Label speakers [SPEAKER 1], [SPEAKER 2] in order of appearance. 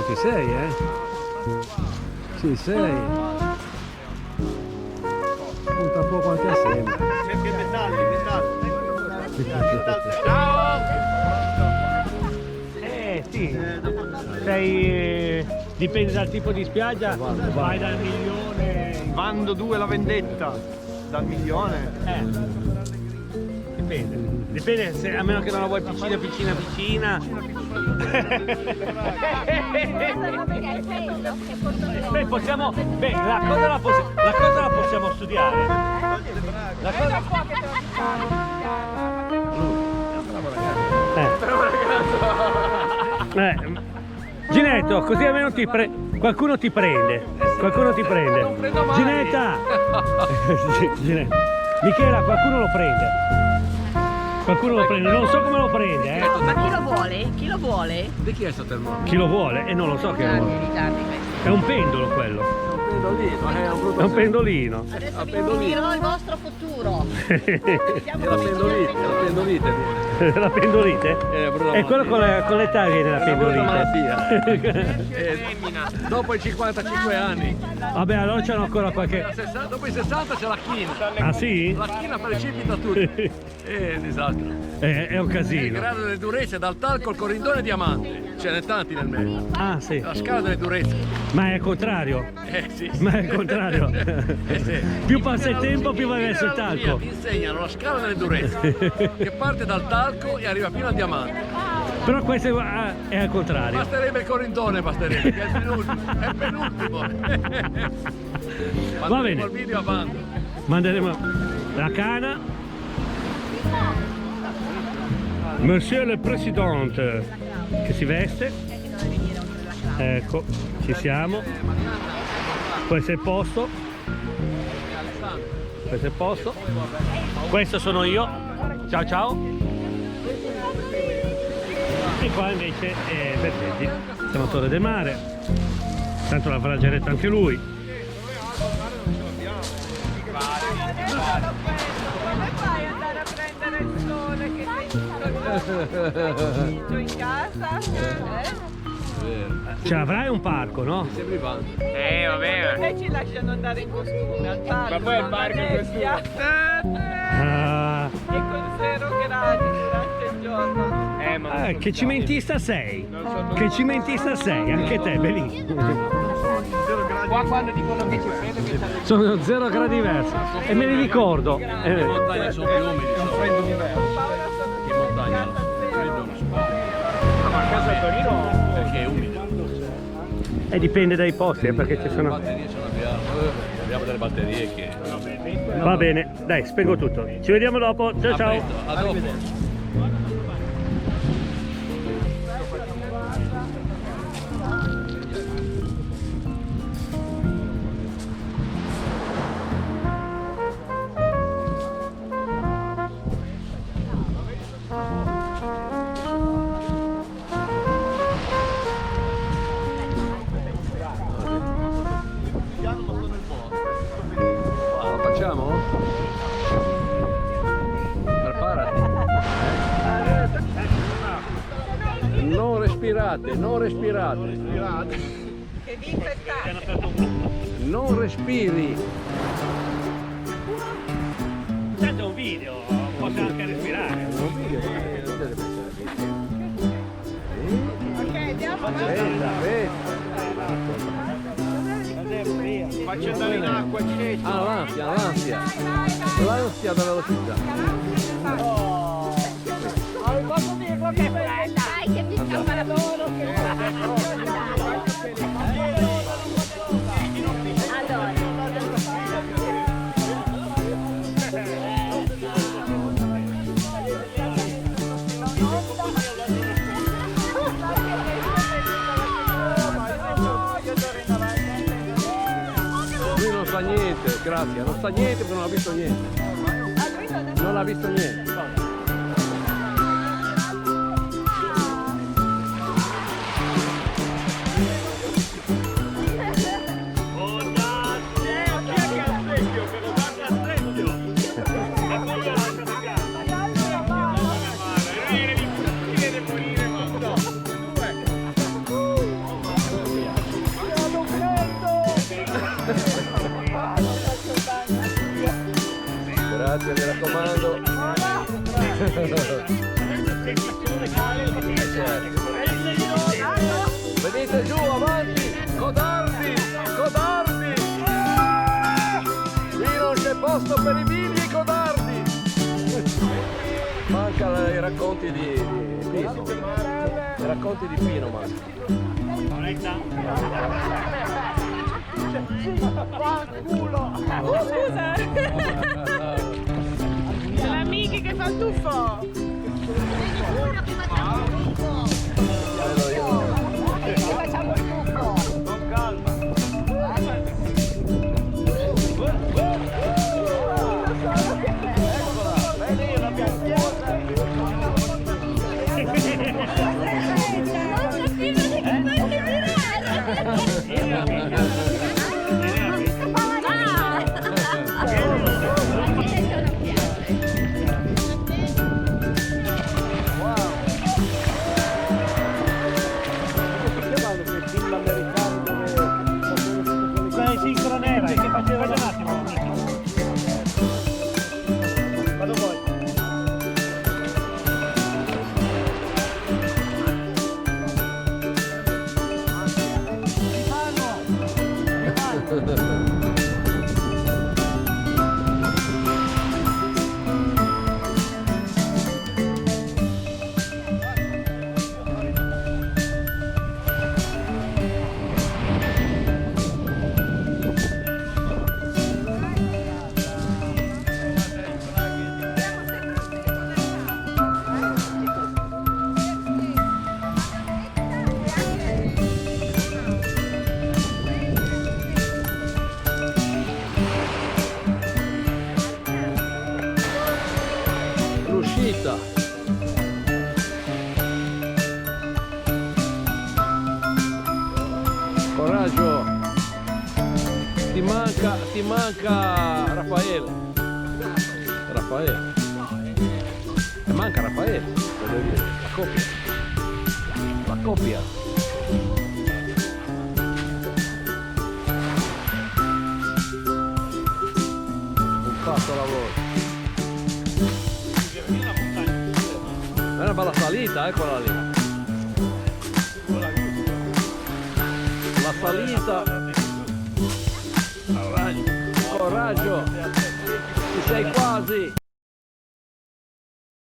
[SPEAKER 1] ci sei, Ci sei. Punta poco anche assieme.
[SPEAKER 2] Che metalli.
[SPEAKER 1] Ciao! Sì. Sei... dipende dal tipo di spiaggia, vai dal milione.
[SPEAKER 2] Vando 2 la vendetta. Dal milione?
[SPEAKER 1] Dipende se, a meno che non la vuoi vicina. Beh, possiamo. Beh, la cosa la possiamo studiare. La cosa. Ginetto, così almeno qualcuno ti prende. Ginetta! Michela, qualcuno lo prende. Non so come lo prende,
[SPEAKER 3] Ma chi lo vuole? Chi lo vuole?
[SPEAKER 4] Di chi è sto termometro?
[SPEAKER 1] Chi lo vuole? E non lo so che è. È un pendolo quello. È un pendolino.
[SPEAKER 3] Adesso vi dirò il vostro futuro.
[SPEAKER 4] La pendolite.
[SPEAKER 1] La pendolite? È quello con le taglie della pendolite.
[SPEAKER 4] Dopo i 55 anni.
[SPEAKER 1] Vabbè, allora c'hanno ancora qualche...
[SPEAKER 4] Dopo i 60 c'è la china.
[SPEAKER 1] Ah sì?
[SPEAKER 4] La china precipita tutti. È un disastro.
[SPEAKER 1] È un
[SPEAKER 4] Il
[SPEAKER 1] casino.
[SPEAKER 4] grado delle durezze dal talco al corrindone diamante. Ce n'è tanti nel mezzo.
[SPEAKER 1] Ah sì.
[SPEAKER 4] La scala delle durezze.
[SPEAKER 1] Ma è il contrario.
[SPEAKER 4] Sì.
[SPEAKER 1] Ma è il contrario.
[SPEAKER 4] Sì.
[SPEAKER 1] Più passa il tempo, più va verso il talco.
[SPEAKER 4] Ti insegnano la scala delle durezze. Che parte dal talco e arriva fino al diamante.
[SPEAKER 1] Però questo è al contrario.
[SPEAKER 4] Basterebbe il corrindone, che è il penultimo.
[SPEAKER 1] Va bene.
[SPEAKER 4] Il video a bando.
[SPEAKER 1] Manderemo la cana. Monsieur le Président che si veste. Ecco, ci siamo. Questo è il posto. Questo sono io. Ciao. E qua invece è Bertetti. Siamo a Torre del Mare. Tanto l'avrà già detto anche lui.
[SPEAKER 5] Come fai ad andare a prendere il sole che sei tutto in casa?
[SPEAKER 1] Ce l'avrai un parco, no?
[SPEAKER 2] Vabbè.
[SPEAKER 5] E ci lasciano andare in costume al parco.
[SPEAKER 2] Ma poi al parco in costume.
[SPEAKER 1] Ah,
[SPEAKER 5] E con 0 gradi durante il giorno.
[SPEAKER 1] che cimentista sei? Che cimentista sei? Anche te, benissimo.
[SPEAKER 2] Qua quando dicono che ci freddo che
[SPEAKER 1] Sono 0 gradi diversi. E me li ricordo.
[SPEAKER 4] Le montagne sono più umide.
[SPEAKER 2] c'è un freddo diverso.
[SPEAKER 4] In montagna no. Freddo non si può.
[SPEAKER 2] Ma a casa a Torino
[SPEAKER 4] Perché è umido.
[SPEAKER 1] E dipende dai posti, perché ci
[SPEAKER 4] Le
[SPEAKER 1] sono...
[SPEAKER 4] batterie ce l'abbiamo. Abbiamo delle batterie che...
[SPEAKER 1] Va bene, dai, spengo tutto. Ci vediamo dopo. Ciao
[SPEAKER 4] A
[SPEAKER 1] ciao.
[SPEAKER 4] presto, a dopo. Lo facciamo? Preparati. Non respirate.
[SPEAKER 5] Che vi infettate.
[SPEAKER 4] Non respiri.
[SPEAKER 1] Tanto è un video, posso anche respirare.
[SPEAKER 5] Ok, andiamo.
[SPEAKER 2] faccio andare in acqua, Ginetto.
[SPEAKER 4] Ah, l'ansia. L'ansia da velocità.
[SPEAKER 5] Posso dirlo che dai che mi scappa la loro
[SPEAKER 4] Lui non sa niente, grazie, non sa niente perché non ha visto niente. Non ha visto niente. Grazie, mi raccomando. Venite giù, avanti, codardi, codardi. Qui non c'è posto per i bimbi e codardi. Manca i racconti di Pino. I racconti di Pino manca.
[SPEAKER 5] Oh, scusa! C'è l'amica che fa il tuffo!
[SPEAKER 3] Facciamo il buco.
[SPEAKER 1] Con calma. Sincronera che faceva un attimo. Vado poi.
[SPEAKER 4] L'uscita. Coraggio. Ti manca Raffaele. Raffaele. E manca Raffaele, voglio dire, la coppia. La coppia. Un fatto lavoro. È una bella salita, quella lì. La salita. Coraggio, ci sei quasi.